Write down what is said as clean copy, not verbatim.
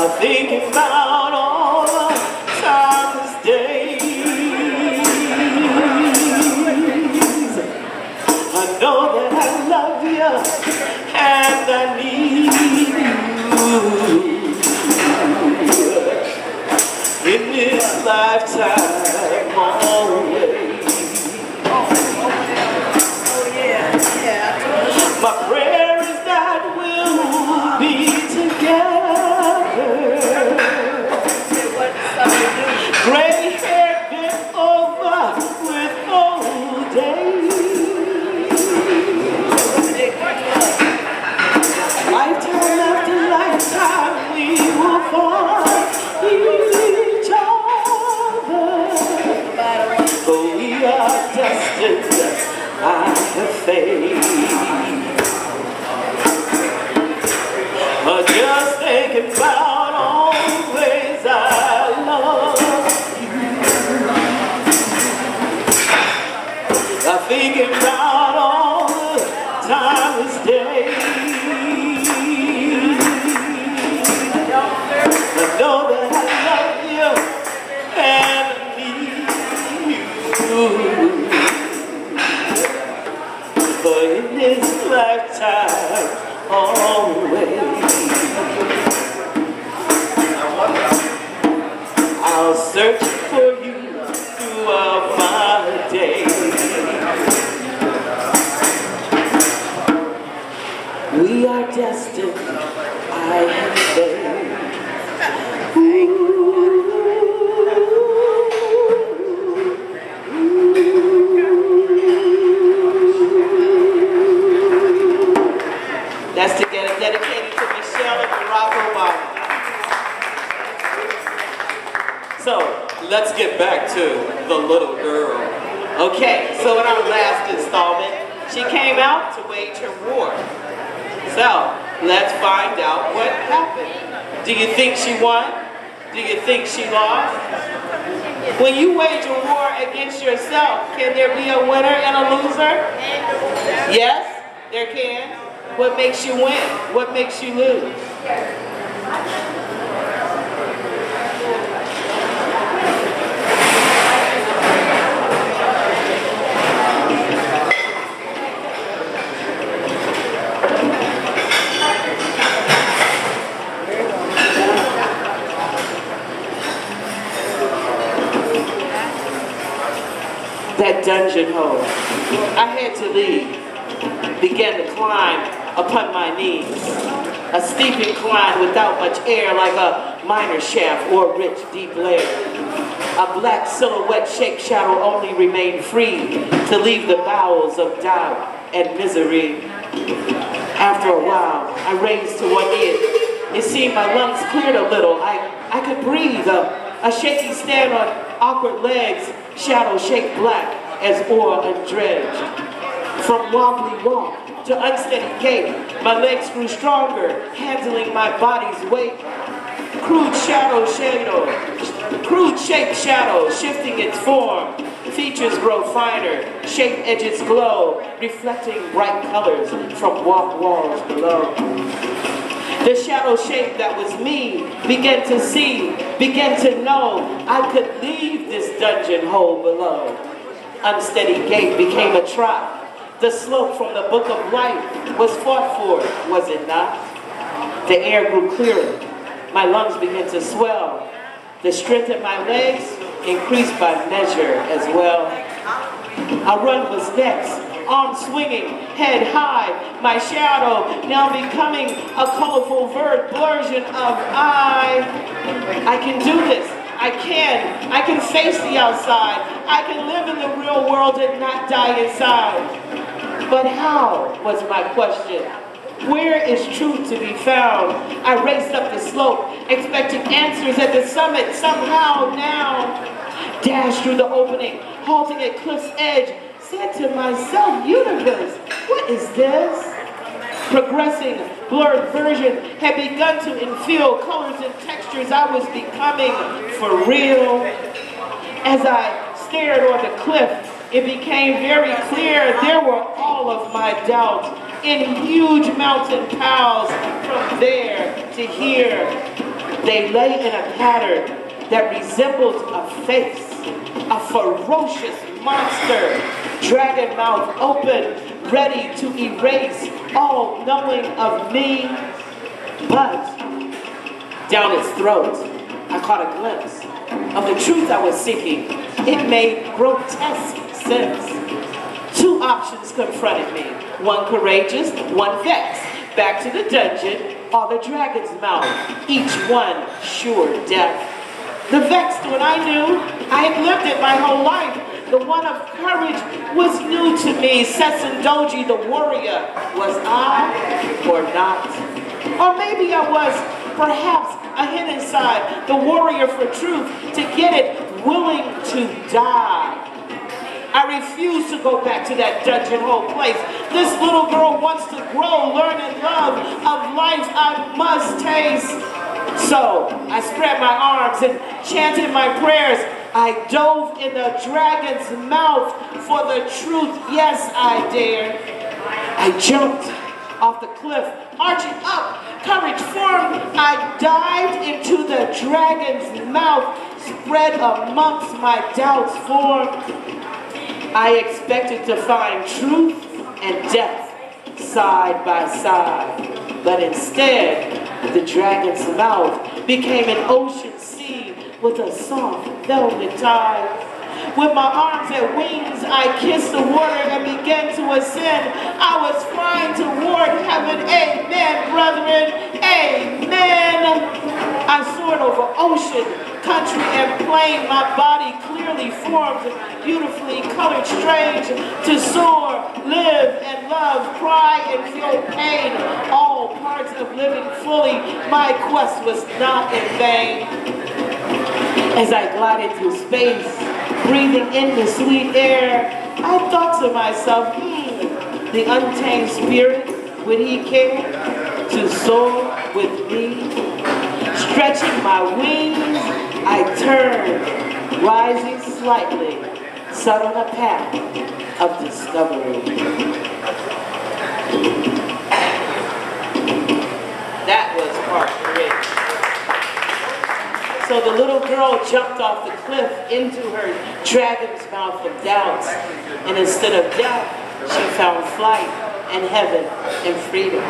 Thinking about all the timeless days. I know that I love you and I need you in this lifetime always. Oh yeah. My prayer is that we'll be together. Gray hair bent over with old days. Lifetime after lifetime we will find each other. For we are destined, I have faith. Just thinking about all the ways I love you. I'm thinking about all the timeless days. I know that I love you and I need you. But in this lifetime, always, I'll search for you throughout my days. We are destined, I have faith. That's to get it dedicated to Michelle and Barack Obama. So, let's get back to the little girl. Okay, so in our last installment, she came out to wage her war. So, let's find out what happened. Do you think she won? Do you think she lost? When you wage a war against yourself, can there be a winner and a loser? Yes, there can. What makes you win? What makes you lose? That dungeon hole. I had to leave. Began to climb upon my knees. A steep incline without much air, like a miner shaft or rich deep lair. A black silhouette shake shadow only remained free to leave the bowels of doubt and misery. After a while, I raised to one ear. It seemed my lungs cleared a little. I could breathe. A shaky stand on awkward legs, shadow shake black as ore undredged. From wobbly walk to unsteady gait, my legs grew stronger, handling my body's weight. Crude shaped shadow, shifting its form. Features grow finer, shape edges glow, reflecting bright colors from walk walls below. The shadow shape that was me began to see, began to know I could leave this dungeon hole below. Unsteady gait became a trot. The slope from the book of life was fought for, was it not? The air grew clearer. My lungs began to swell. The strength in my legs increased by measure as well. A run was next, arms swinging, head high. My shadow now becoming a colorful version of I can do this. I can face the outside. I can live in the real world and not die inside. But how, was my question. Where is truth to be found? I raced up the slope, expecting answers at the summit. Somehow now, dashed through the opening, halting at cliff's edge, said to myself, universe, what is this? Progressing, blurred version had begun to infill colors and textures I was becoming for real. As I stared on the cliff, it became very clear there were all of my doubts in huge mountain piles from there to here. They lay in a pattern that resembled a face, a ferocious monster, dragon mouth open, ready to erase all knowing of me. But down its throat, I caught a glimpse of the truth I was seeking. It made grotesque sense. Two options confronted me. One courageous, one vexed. Back to the dungeon or the dragon's mouth, each one sure death. The vexed one I knew, I had lived it my whole life. The one of courage was new to me. Sessendoji the warrior, was I or not? Or maybe I was perhaps a hidden side, the warrior for truth, to get it, willing to die. I refuse to go back to that dungeon hole place. This little girl wants to grow, learn, and love. Of life I must taste. So I spread my arms and chanted my prayers. I dove in the dragon's mouth for the truth. Yes, I dared. I jumped off the cliff, arching up, courage formed. I dived into the dragon's mouth, spread amongst my doubts formed. I expected to find truth and death side by side, but instead, the dragon's mouth became an ocean sea with a soft velvet tide. With my arms and wings, I kissed the water and began to ascend. I was flying toward heaven. Amen, brethren. Amen. I soared over ocean, country, and plain. My body clearly formed, beautifully colored, strange to soar, live and love, cry and feel pain. All parts of living fully. My quest was not in vain. As I glided through space, breathing in the sweet air, I thought to myself, the untamed spirit, would he care to soar with me? Stretching my wings, I turned, rising slightly, set on a path of discovery. That was part 3. So the little girl jumped off the cliff into her dragon's mouth of doubts. And instead of death, she found flight and heaven and freedom.